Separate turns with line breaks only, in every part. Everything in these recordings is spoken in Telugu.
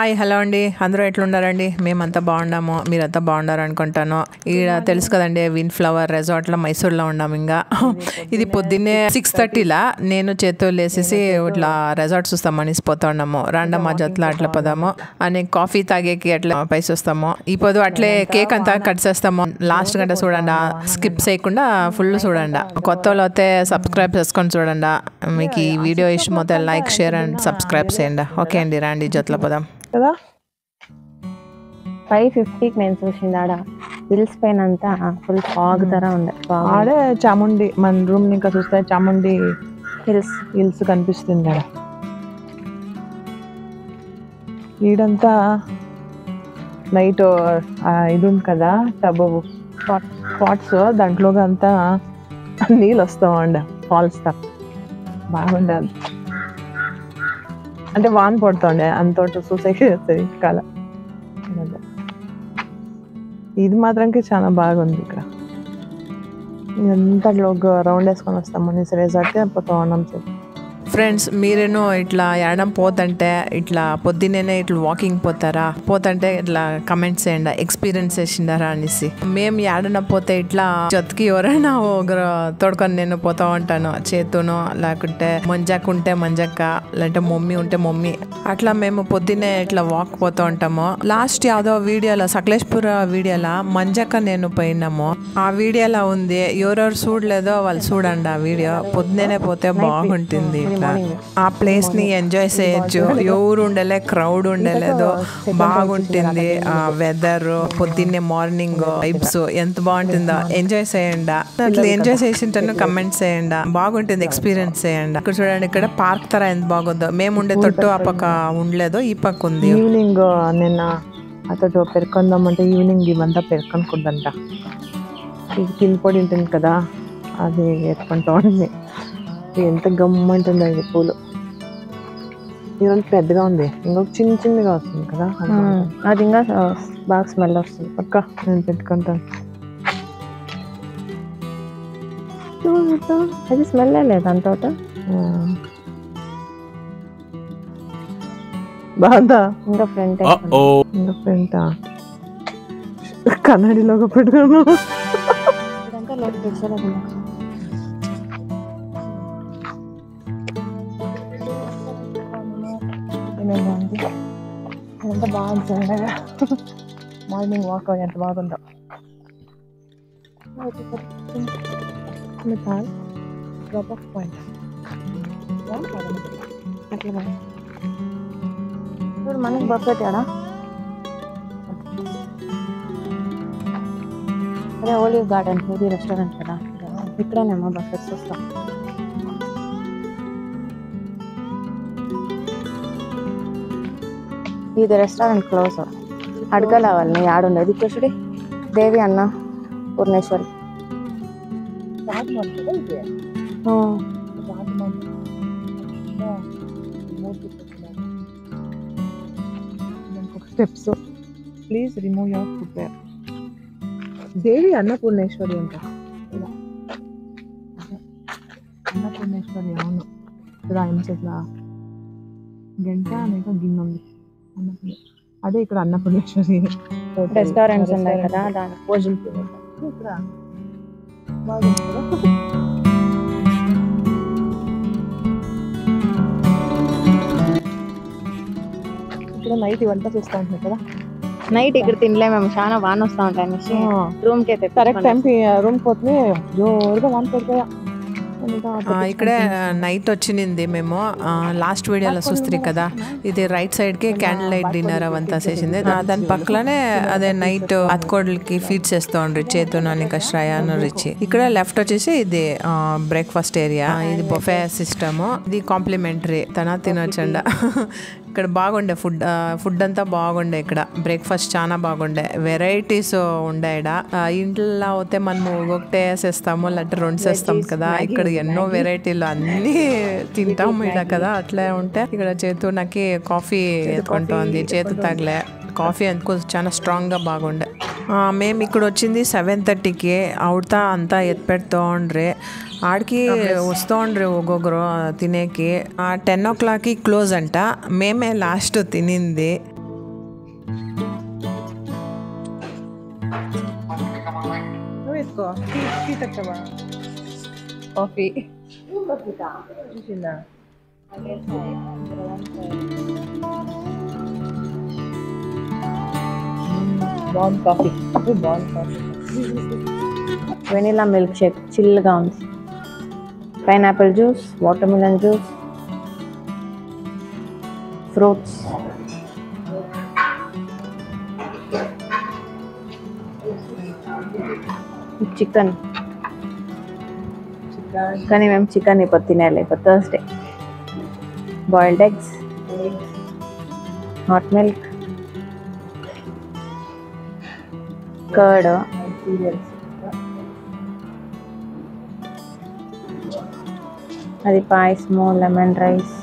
హాయ్ హలో అండి, అందరూ ఎట్లున్నారండి? మేమంతా బాగున్నాము, మీరంతా బాగున్నారు అనుకుంటాను. ఈడ తెలుసు కదండి, విన్ ఫ్లవర్ రిసార్ట్లో మైసూర్లో ఉన్నాము. ఇంకా ఇది పొద్దున్నే 6:30లా నేను చేతులు వేసేసి ఇట్లా రిసార్ట్ చూస్తామని పోతా ఉన్నాము. రాండమ్మా జట్లా అట్లా పోదాము అని కాఫీ తాగేకి అట్లా పైసి వస్తాము. ఈ పొద్దు అట్లే కేక్ అంతా కట్ చేస్తాము. లాస్ట్ గంట చూడండి, స్కిప్ చేయకుండా ఫుల్ చూడండి. కొత్త వాళ్ళు అయితే సబ్స్క్రైబ్ చేసుకొని చూడండి. మీకు ఈ వీడియో ఇష్టమైతే లైక్ షేర్ అండ్ సబ్స్క్రైబ్ చేయండి. ఓకే అండి, రండి జట్ల పోదాం కదా.
5:50కి నేను చూసింది ఆడ హిల్స్ పైన అంతా ఫుల్ ఫాగ్ తర ఉండే.
ఆడే చాముండి మన రూమ్ ఇంకా చూస్తే చాముండి హిల్స్ కనిపిస్తుంది ఆడ. ఈడంతా నైట్ ఇది ఉంది కదా టబ్ స్పాట్స్, దాంట్లోగా అంతా నీళ్ళు వస్తామండి. ఫాల్స్ తప్ప బాగుండదు అంటే వాన్ పడుతుండే అంత సూసైడ్ చేస్తుంది కాల. ఇది మాత్రంకి చాలా బాగుంది. ఇక్కడ ఎంత రౌండ్ వేసుకొని వస్తాము రిసార్ట్ పోతా ఉన్నాం.
ఫ్రెండ్స్, మీరేనో ఇట్లా ఏడం పోతంటే ఇట్లా పొద్దున్నే ఇట్లా వాకింగ్ పోతారా? పోతంటే ఇట్లా కమెంట్స్ చేయండి, ఎక్స్పీరియన్స్ చేసిండారా అనేసి. మేము ఏడన పోతే ఇట్లా జతకి ఎవరైనా ఒకరు తోడుకొని నేను పోతా ఉంటాను. చేతును లేకుంటే మంజాకుంటే మంజక్క, లేదంటే మమ్మీ ఉంటే మమ్మీ, అట్లా మేము పొద్దున్నే ఇట్లా వాక్ పోతూ ఉంటాము. లాస్ట్ యాదో వీడియోలో సకలేష్పుర వీడియోలో మంజక్క నేను పోయినాము. ఆ వీడియోలో ఉంది, ఎవరెవరు చూడలేదో వాళ్ళు చూడండి ఆ వీడియో. పొద్దున్నే పోతే బాగుంటుంది. ఆ ప్లేస్ ని ఎంజాయ్ చేయొచ్చు. ఎవరు ఉండలే, క్రౌడ్ ఉండలేదు, బాగుంటుంది. ఆ వెదర్, పొద్దున్నే మార్నింగ్ వైబ్స్ ఎంత బాగుంటుందో ఎంజాయ్ చేయండి. అట్లా ఎంజాయ్ చేసింటాను కమెంట్స్ చేయండి, బాగుంటుంది, ఎక్స్పీరియన్స్ చేయండి. ఇక్కడ చూడండి, ఇక్కడ పార్క్ తర ఎంత బాగుందో. మేము ఉండే తొట్టు ఆ పక్క ఉండలేదు, ఈ పక్క ఉంది.
ఈవినింగ్ నిన్న అతడు పెరుకుందామంటే ఈవినింగ్ ఇవంతా పెరుకొనుకుందంట. ఇది కింద పొడి ఉంటుంది కదా, అది ఎత్తుకుంటా ఉంది. ఎంత గమ్మంటుందో ఇది పూలు. ఇదంతా పెద్దగా ఉంది, ఇంకొక చిన్నగా వస్తుంది కదా,
అది ఇంకా బాగా స్మెల్ వస్తుంది.
పక్క నేను పెట్టుకుంటాను.
అది స్మెల్ లేదు అంత
బాగుందా?
ఇంకా ఫ్రంట్
కన్నడిలోగా పెట్టుకున్నాను.
ఎంత బాగుంది. మార్నింగ్ వాక్ ఎంత బాగుందో. అట్లా ఇప్పుడు మనకి బఫెట్ ఆడా. అదే ఓలివ్ గార్డెన్ ఇది రెస్టారెంట్ కదా, ఇక్కడనేమో బఫెట్స్ వస్తాం. ఇది రెస్టారెంట్ క్లోజ్. అడగల వాళ్ళని ఆడుండేది. ఇక్కడ చూడి Devi Annapoorneshwari.
Steps. Please remove your footwear. Devi Annapoorneshwari అంట. అన్నపూర్ణేశ్వరి అవును. ఇక్కడ ఇట్లా గంట అనేక గిన్నె ఉంది. అదే ఇక్కడ అన్నపూర్ణేశ్వరి
రెస్టారెంట్స్ ఉన్నాయి కదా, దాని భోజనం
ఇక్కడ బాగుంది కదా. ఇక్కడ నైట్ ఇవంతా చూస్తూ ఉంటాయి కదా.
నైట్ ఇక్కడ తినలేము మేము, చాలా వాన వస్తూ ఉంటాయి అనేసి రూమ్ కి అయితే
కరెక్ట్ టైంకి రూమ్ పోతే జోరుగా వాన పడుతుందా.
ఇక్కడే నైట్ వచ్చింది మేము లాస్ట్ వీడియోలో చూస్తుంది కదా ఇది రైట్ సైడ్ కి క్యాండిల్ లైట్ డిన్నర్ అవంతా చేసింది దాని పక్కనే అదే నైట్ అత్కోడలకి ఫీడ్ చేస్తూ ఉండ్రి చేతునానిక శ్రయాను రిచి ఇక్కడ లెఫ్ట్ వచ్చేసి ఇది బ్రేక్ఫాస్ట్ ఏరియా ఇది బొఫే సిస్టమ్ ఇది కాంప్లిమెంటరీ తన తినొచ్చండ ఇక్కడ బాగుండే ఫుడ్ అంతా బాగుండే ఇక్కడ బ్రేక్ఫాస్ట్ చాలా బాగుండే వెరైటీస్ ఉండే ఇంట్లో అయితే మనము ఒకటే వేసేస్తాము లేదంటే రెండు చేస్తాం కదా ఇక్కడ ఎన్నో వెరైటీలు అన్ని తింటాము ఇక్కడ కదా అట్లే ఉంటే ఇక్కడ చేతు నాకు కాఫీ ఎత్తుకుంటుంది చేతు తగలే కాఫీ అందుకు చాలా స్ట్రాంగ్గా బాగుండే మేము ఇక్కడ వచ్చింది 7:30కి అవుతా అంతా ఎత్తిపెడుతూ ఉండ్రి ఆడికి వస్తూ ఉండ్రి ఒక్కొక్కరు తినేకి 10 o'clockకి క్లోజ్ అంట మేమే లాస్ట్ తినింది
కాఫీ బాగుంది కాఫీ బాగుంది కాఫీ
వెనిలా మిల్క్ షేక్ చిల్గా ఉంది pineapple juice watermelon juice fruits chicken కానీ మేము చికెన్ ఇప్పుడు తినాలి ఇప్పుడు Thursday boiled eggs hot milk curd అది పాయసము లెమన్ రైస్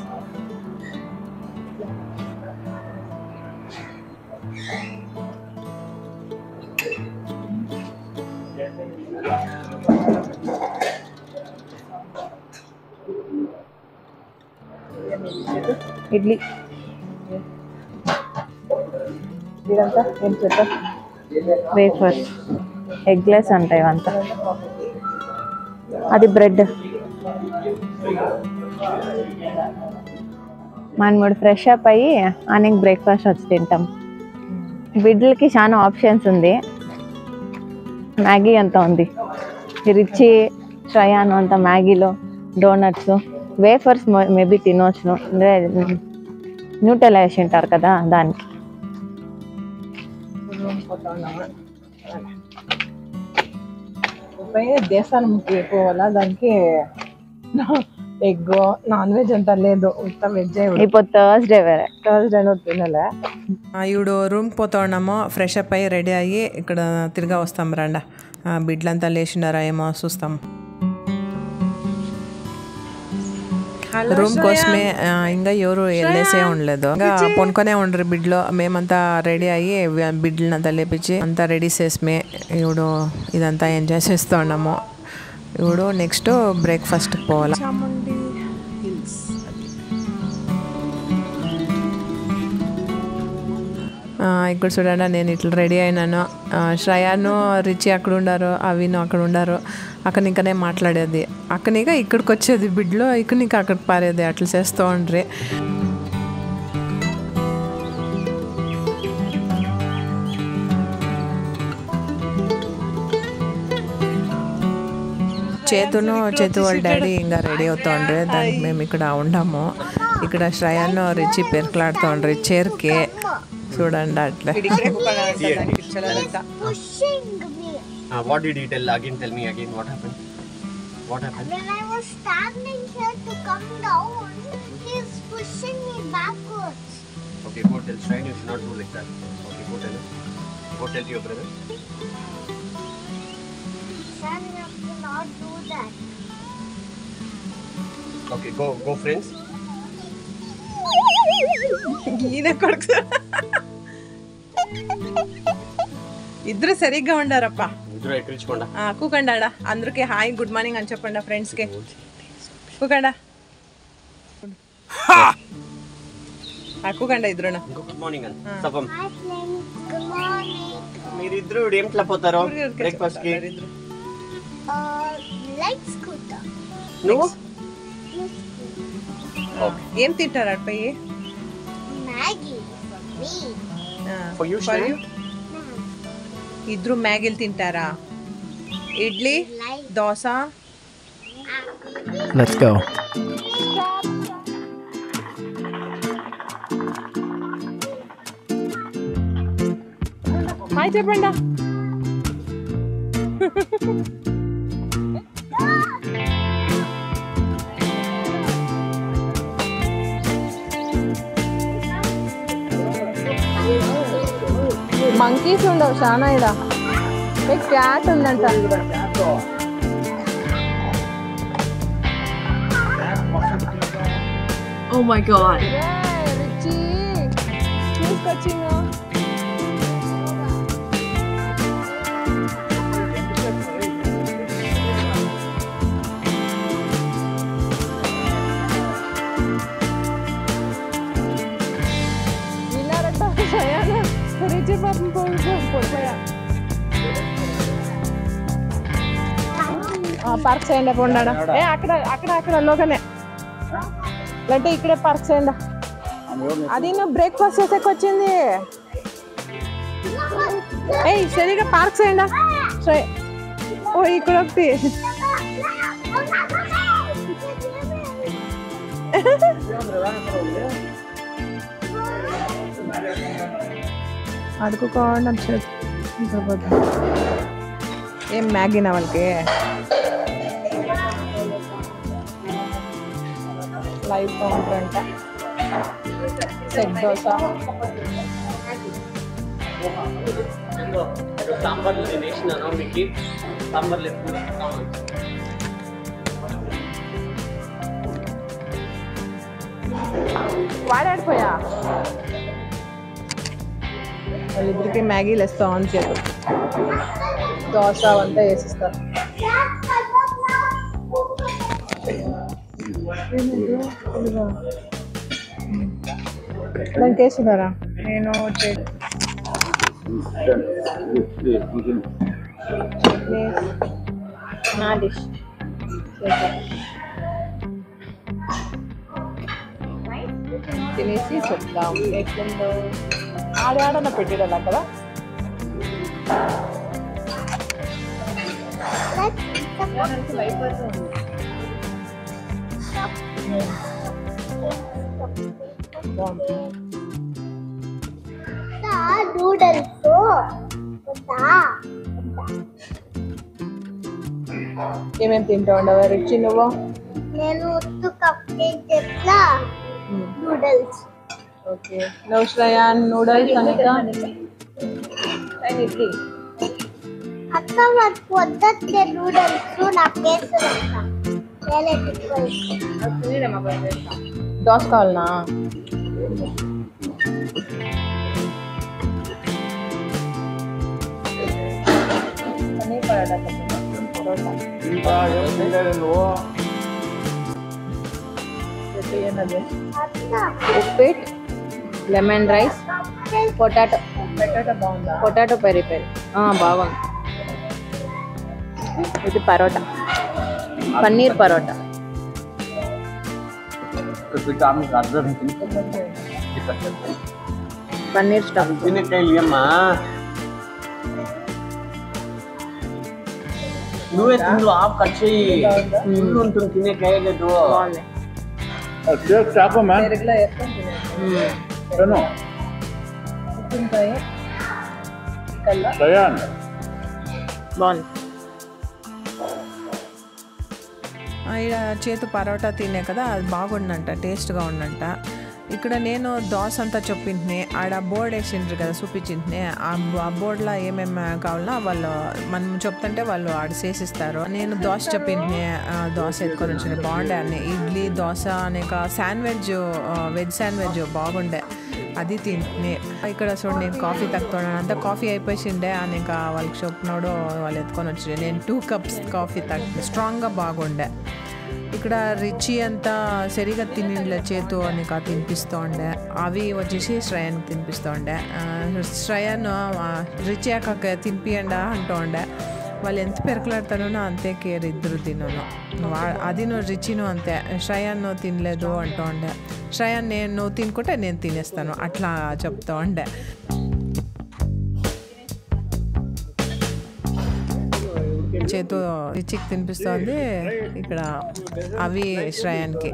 ఇడ్లీ
ఇదంతా ఏం చేద్దాం
వేఫర్ ఎగ్లెస్ అంట ఇవంతా అది బ్రెడ్ మనం ఫ్రెష్ అప్ అయ్యి అనే బ్రేక్ఫాస్ట్ వచ్చి తింటాం బిడ్లకి చాలా ఆప్షన్స్ ఉంది మ్యాగీ అంత ఉంది రిచి శ్రయాను అంత మ్యాగీలో డోనట్స్ వేఫర్స్ మేబీ తినవచ్చు న్యూటెల్ వేసి ఉంటారు కదా దానికి
దేశానికి పోవాలా దానికి ఎగ్ నాన్ వెజ్ అంతా లేదు మొత్తం వెజ్
ఇప్పుడు థర్స్డే వేరే
థర్స్డే తినలే
ఇప్పుడు రూమ్కి పోతా ఉన్నాము ఫ్రెష్ అప్ అయ్యి రెడీ అయ్యి ఇక్కడ తిరిగా వస్తాం రండా బిడ్లంతా లేచిండారా ఏమో చూస్తాం రూమ్ కోసమే ఇంకా ఎవరు వెళ్ళేసే ఉండలేదు ఇంకా పొనుకొనే ఉండరు బిడ్లో మేమంతా రెడీ అయ్యి బిడ్లంతా లేపించి అంతా రెడీ చేసి ఇప్పుడు ఇదంతా ఎంజాయ్ చేస్తూ ఉన్నాము ఇప్పుడు నెక్స్ట్ బ్రేక్ఫాస్ట్కి పోవాలి ఇక్కడ చూడండి నేను ఇట్లా రెడీ అయినాను శ్రయాను రిచి అక్కడ ఉండారు అవిను అక్కడ ఉండారు అక్కడ ఇంకనే మాట్లాడేది అక్కనిక ఇక్కడికి వచ్చేది బిడ్లో ఇక్కడికి అక్కడికి పారేది అట్లా చేస్తూ ఉండ్రి చేతు వాళ్ళ డాడీ ఇంకా రెడీ అవుతా ఉండ్రి దానికి మేము ఇక్కడ ఉండము ఇక్కడ శ్రయాను రిచి పెరుకులాడుతూ ఉండ్రి చైర్కి చూడండి అట్లా
What did he tell? Again, tell me again. What happened? What happened?
When I was standing here to come down, he's pushing me backwards.
Okay, go tell Shine you should not do like that. Okay, go tell him. Go tell your brother.
Son, you have to not do that.
Okay, go friends.
ఇద్దరు సరిగ్గా ఉండారప్ప
ఇద్దరు ఎక్కించుకోండా
కూకండా అందరికి హాయ్ గుడ్ మార్నింగ్ అని చెప్పండి ఫ్రెండ్స్ కి కూకండా కూకండా ఇద్దరు
గుడ్ మార్నింగ్ అని Sapam
Hi friends, good morning.
మీరిద్దరు ఏమిట్లా పోతారు బ్రేక్ఫాస్ట్ కి
Like scooter.
నువ్వు
ఏం తింటారు అట్పై
Maggie for me.
For you, Shine?
ఇద్దరు మ్యాగీలు తింటారా idli
Like
dosa
apple.
Let's go.
Hi చెప్పండి. మంకీస్ ఉండవు చాలా ఇక్కడ. క్యాట్ ఉందంట.
Oh my god.
రిచి తీసుకొచ్చిందా? రిచి పాపం పడిపోయా. పార్క్ చేయండి కొండాడ. అక్కడ అక్కడ అక్కడ లోకనే అంటే ఇక్కడే పార్క్ చేయండి. అది నువ్వు బ్రేక్ఫాస్ట్ చేసేకి వచ్చింది. సరిగా పార్క్ చేయండి. ఓ ఇక్కడ ఒకటి. అడుకోండి ఏం మ్యాగీనా వాళ్ళకి? లైవ్ కౌంటర్ అంట. సెట్ దోశ.
సాంబార్ వేసినాను మీకు. సాంబార్ లేదు.
వాడాడిపోయా. వాళ్ళిద్దరికి మ్యాగీలు వేస్తాం అని చెప్పు. దోశ అంతా వేసిస్తారు. దానికి వేస్తున్నారా? నేను నా డిష్ తినేసి చెప్తాం ఎట్లుందో. ఆడన పెట్టాడు అక్కడ.
నూడల్స్
ఏమేమి తింటా ఉండవా రిచి నువ్వు?
నేను కప్ కేక్ చేస్తా. నూడల్స్.
ఓకే. నువ్వు శ్రేయాన్ నూడల్స్ అనిక
అక్క మాకు పొద్దున్నే నూడల్స్ నా కేసు
దోశ కావాలనా? పన్నీర్ పరోటా. ఉప్పిట్, లెమన్ రైస్, పొటాటో. బాగుందా? పొటాటో పెరి పెరి బాగుంది. ఇది పరోటా, పన్నీర్ పరోటా. పన్నీర్ స్టఫ్.
నువ్వే తిండు. ఆఫ్ కట్ చేయి. ఉంటుంది తినే కాయలేదు.
బాగుంది. పెరుగులో వేసుకొని బాగుంది.
ఇక్కడ చేతు పరోటా తినే కదా, అది బాగుండంట, టేస్ట్గా ఉండంట. ఇక్కడ నేను దోశ అంతా చెప్పింటిని, ఆడ బోర్డు వేసిండ్రు కదా చూపించింటిని. ఆ బోర్డులో ఏమేమి కావాలన్నా వాళ్ళు మనం చెప్తుంటే వాళ్ళు ఆడ చేసిస్తారు. నేను దోశ చెప్పింటిని, దోశ ఎత్తుకొని వచ్చింది. బాగుండే అన్నీ. ఇడ్లీ, దోశ అనేక శాండ్విచ్, వెజ్ శాండ్విచ్ బాగుండే, అది తింటుని. ఇక్కడ చూడు నేను కాఫీ తాగుతున్నాను. అంతా కాఫీ అయిపోయిండే అనేక వాళ్ళకి చెప్పినాడు. వాళ్ళు ఎత్తుకొని వచ్చి నేను 2 cups కాఫీ తాగి స్ట్రాంగ్గా బాగుండే. ఇక్కడ రిచి అంతా సరిగా తినిండ్లే, చేతు అని తినిపిస్తూ ఉండే. అవి వచ్చేసి శ్రేయానికి తినిపిస్తూ ఉండే. శ్రేయాన్ రిచి అక్క తినిపియండా అంటూ ఉండే. వాళ్ళు ఎంత పెరకలాడతానో అంతే కేర్ ఇద్దరు తినను. అది నువ్వు రిచిను అంతే. శ్రేయాన్ నువ్వు తినలేదు అంటూ ఉండే. శ్రేయాన్ నువ్వు తినుకుంటే నేను తినేస్తాను అట్లా చెప్తూ ఉండే. చేతు రిచికి తినిపిస్తోంది, ఇక్కడ అవి శ్రేయానికి.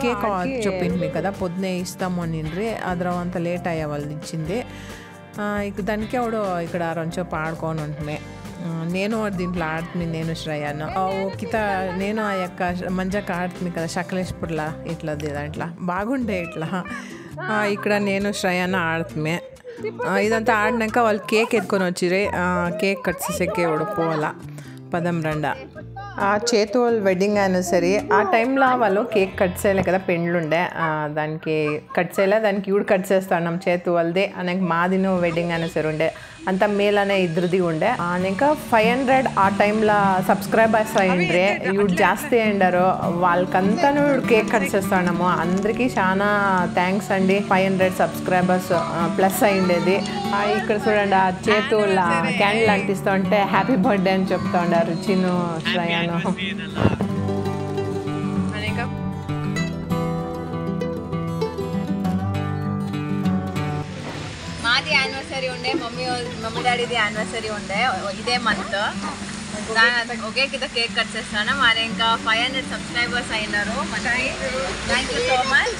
కేక్ చెప్పింది కదా పొద్దునే ఇస్తాము అనిండ్రి, అదరవంత లేట్ అయ్యే వాళ్ళు ఇచ్చింది. ఇక దానికి ఎవడో ఇక్కడ రొంచేపు ఆడుకొని ఉంటున్నాయి. నేను దీంట్లో ఆడుతుంది, నేను శ్రేయాను కిత నేను ఆ యొక్క మంజాక ఆడుతుంది కదా శకలేశ్పూర్లా ఇట్లా దాంట్లో బాగుండే ఇట్లా. ఇక్కడ నేను శ్రేయాను ఆడుతుంది. ఇదంతా ఆడినాక వాళ్ళు కేక్ ఎత్తుకొని వచ్చిర్రి. కేక్ కట్ చేసేకే ఎవడో పోవాలా పదం రండా. చేతు వాళ్ళు వెడ్డింగ్ యానివర్సరీ ఆ టైంలో వాళ్ళు కేక్ కట్ చేయలే కదా, పెండ్లుండే దానికి కట్ చేయలే, దానికి ఇవి కట్ చేస్తాం చేతు వాళ్ళది అనక మాదిను వెడ్డింగ్ యానివర్సరీ ఉండే అంత మేల్ అనే ఇద్దరిది ఉండే. ఇంకా 500 ఆ టైంలో సబ్స్క్రైబర్స్ అయ్యిండ్రే, ఇవి జాస్తి అయ్యిండారు వాళ్ళకంతా కేక్ కట్ చేస్తున్నాము. అందరికీ చాలా థ్యాంక్స్ అండి. 500 సబ్స్క్రైబర్స్ ప్లస్ అయ్యిండేది. ఇక్కడ చూడండి ఆ చేతు క్యాండిల్ అంటిస్తూ ఉంటే హ్యాపీ బర్త్డే అని చెప్తా ఉండారు చిన్ను శ్రేయాను.
మాది యానివర్సరీ ఉండే, మమ్మీ డాడీది యానివర్సరీ ఉండే ఇదే మంత్. ఒకే కింద కేక్ కట్ చేస్తాను. మరి ఇంకా 500 సబ్స్క్రైబర్స్ అయినారు. Thank you so much.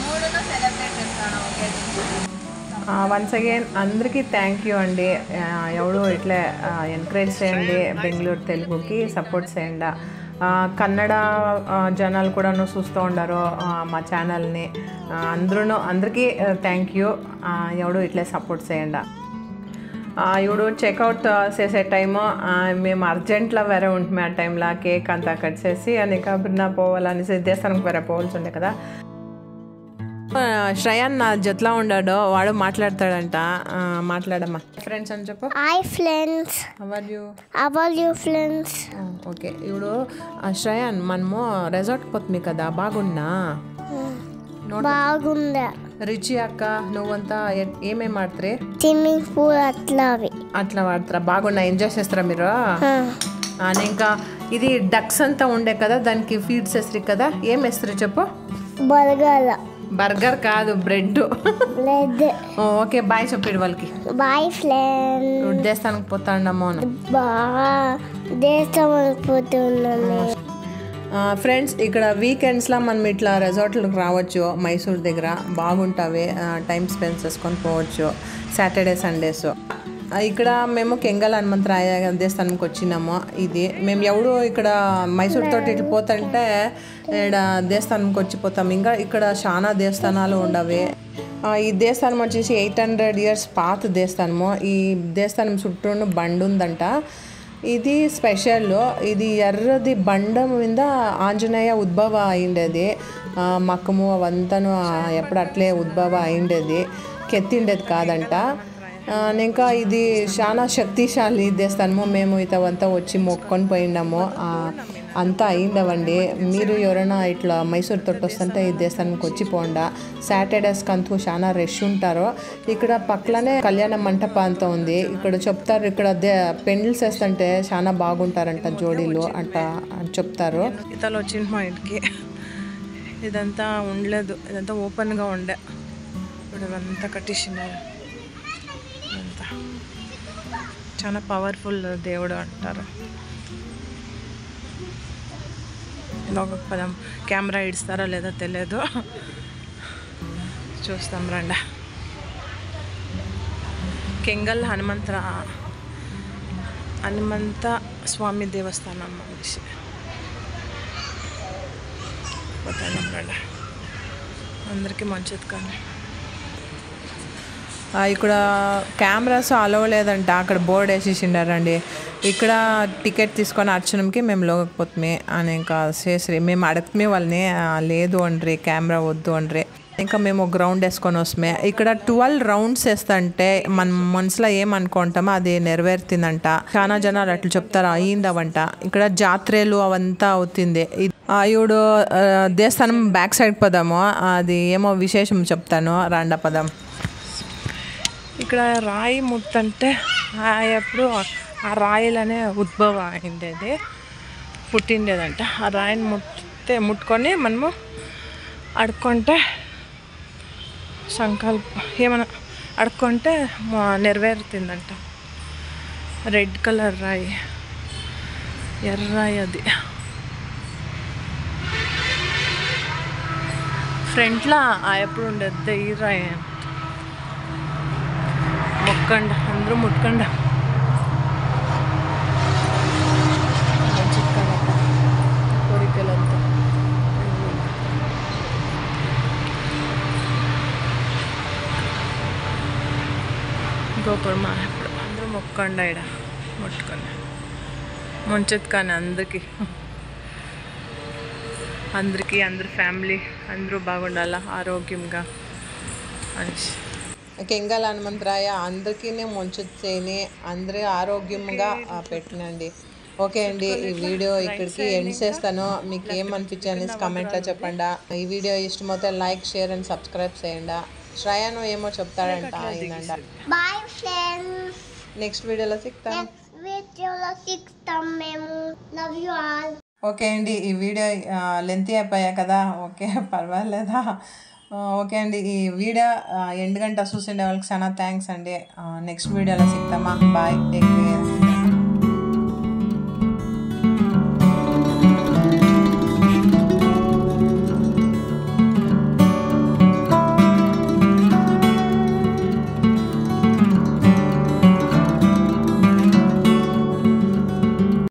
మూడును సెలబ్రేట్ చేస్తాను ఒకే.
వన్స్ అగైన్ అందరికీ థ్యాంక్ యూ అండి. ఎవరు ఇట్లా ఎంకరేజ్ చేయండి, బెంగళూరు తెలుగుకి సపోర్ట్ చేయండి. కన్నడ జనాలు కూడా చూస్తూ ఉండారు మా ఛానల్ని. అందరికీ థ్యాంక్ యూ. ఎవడు ఇట్లా సపోర్ట్ చేయండి. ఇప్పుడు చెక్అవుట్ చేసే టైము మేము అర్జెంట్లో వేరే ఉంటుంది. ఆ టైంలో కేక్ అంతా కట్ చేసి అనేక పోవాలనేసి దేవస్థానంకి వేరే పోవాల్సి ఉండే కదా. శ్రేయాన్ నా జొత్లా ఉన్నాడు, వాడు మాట్లాడతాడంట. మాట్లాడమ్మా. ఫ్రెండ్స్ అని చెప్పు.
Hi friends.
How are you
friends?
Okay. ఇప్పుడు శ్రేయాన్ మనము రిసార్ట్ పోతుంది కదా, బాగున్నా?
బాగుందా?
రిచి అక్క నువ్వంతా ఏమేమి ఆడతారే?
స్విమ్మింగ్ పూల్ అట్లా
వాడతారా? బాగున్నా? ఎంజాయ్ చేస్తారా మీరు? ఇంకా ఇది డక్స్ అంతా ఉండే కదా, దానికి ఫీడ్స్ వేస్తారు కదా, ఏం వేస్తారు చెప్పు? బర్గర్ కాదు, బ్రెడ్. ఓకే బాయ్ చెప్పాడు వాళ్ళకి.
Bye friends.
దేవస్థానానికి పోతాండమ్మో.
దేవస్థానానికి పోతున్నాను.
ఫ్రెండ్స్ ఇక్కడ వీకెండ్స్లో మనం ఇట్లా రిసార్ట్లకు రావచ్చు. మైసూర్ దగ్గర బాగుంటావి, టైం స్పెండ్ చేసుకొని పోవచ్చు సాటర్డే సండేస్. ఇక్కడ మేము కెంగల్ హనుమంతరాయ దేవస్థానంకి వచ్చినాము. ఇది మేము ఎవడు ఇక్కడ మైసూర్ తోటి ఇట్లా పోతుంటే ఇక్కడ దేవస్థానంకి వచ్చిపోతాం. ఇంకా ఇక్కడ చాలా దేవస్థానాలు ఉండవి. ఈ దేవస్థానం వచ్చేసి 800 years పాత దేవస్థానము. ఈ దేవస్థానం చుట్టూ బండి ఉందంట. ఇది స్పెషల్. ఇది ఎర్రది బండ మీద ఆంజనేయ ఉద్భవ అయిండేది. మక్కము అవంతాను ఎప్పుడు అట్లే ఉద్భవ అయిండేది, కెత్తిండేది కాదంట. ఇంకా ఇది చాలా శక్తిశాలి దేవస్థానము. మేము ఇతవంతా వచ్చి మొక్కొని పోయినాము, అంతా అయిండవండి. మీరు ఎవరైనా ఇట్లా మైసూర్ తోటి వస్తుంటే ఈ దేవస్థానానికి వచ్చి పోండా. సాటర్డేస్కి అంతూ చాలా రష్ ఉంటారు. ఇక్కడ పక్కనే కళ్యాణ మంటప అంతా ఉంది. ఇక్కడ చెప్తారు ఇక్కడ పెండ్ల్స్ వేస్తుంటే చాలా బాగుంటారంట జోడీలు అంట అని చెప్తారు.
ఇతలు వచ్చింది మా ఇంటికి. ఇదంతా ఉండలేదు, ఇదంతా ఓపెన్గా ఉండే. ఇప్పుడు ఇవంతా కట్టేసినారు. ఇదంతా చాలా పవర్ఫుల్ దేవుడు అంటారు. లోక పదం కెమెరా ఇస్తారో లేదో తెలియదు, చూస్తాం రండి. కెంగల్ హనుమంత స్వామి దేవస్థానం అనేసి పోతాం రండి. అందరికీ మంచిది కానీ
ఇక్కడ కెమెరాస్ అలవ్ లేదంట. అక్కడ బోర్డు వేసేసిండారండి. ఇక్కడ టికెట్ తీసుకొని అర్చనంకి మేము లోకపోతుమే అని ఇంకా చేసి మేము అడగమే వాళ్ళని, లేదు అండ్రి కెమెరా వద్దు అండ్రి. ఇంకా మేము గ్రౌండ్ వేసుకొని వస్తామే. ఇక్కడ 12 rounds వేస్తుంటే మన మనసులో ఏమనుకుంటామో అది నెరవేరుతుందంట. చాలా జనాలు అట్లా చెప్తారు, అయ్యిందవంట. ఇక్కడ జాత్రలు అవంతా అవుతుంది. ఇప్పుడు దేవస్థానం బ్యాక్ సైడ్ పదము, అది ఏమో విశేషం చెప్తాను రాండా పదం.
ఇక్కడ రాయి ముట్టంటే ఎప్పుడు ఆ రాయిలనే ఉద్భవం అయిండేది, పుట్టిండేదంట. ఆ రాయిని ముట్టితే
అయితే ముట్టుకొని మనము అడుక్కుంటే ఏమైనా అడుక్కుంటే నెరవేరుతుందంట. రెడ్ కలర్ రాయి, ఎర్రాయి అది. ఫ్రంట్లో ఎప్పుడు ఉండేది ఈ రాయి. మొక్కండి, అందరూ ముట్టుకండి. కోరికలంతా గోపురమా ఇప్పుడు అందరూ మొక్కండి. ఇక్కడ ముట్టుకోండి, ముంచెత్తు కానీ అందరికీ అందరి ఫ్యామిలీ అందరూ బాగుండాలా ఆరోగ్యంగా అనేసి. కెంగల్ హనుమంతరాయ అందరికీ ముంచెత్తేని అందరూ ఆరోగ్యంగా పెట్టినండి. ఓకే అండి, ఈ వీడియో ఇక్కడికి ఎండ్ చేస్తాను. మీకు ఏమనిపించింది అనేసి కామెంట్లో చెప్పండి. ఈ వీడియో ఇష్టమైతే లైక్, షేర్ అండ్ సబ్స్క్రైబ్ చేయండి. శ్రయాను ఏమో చెప్తాడంట అయిందంట.
బాయ్ ఫ్రెండ్స్,
నెక్స్ట్ వీడియోలో సిక్తాం.
మేము. Love you all.
ఓకే అండి, ఈ వీడియో లెంతీ అయిపోయా కదా. ఓకే, పర్వాలేదా? ఓకే అండి, ఈ వీడియో ఎండ్ గంట చూసిండే వాళ్ళకి చాలా థ్యాంక్స్ అండి. నెక్స్ట్ వీడియోలో సిక్తామా. Bye, take care.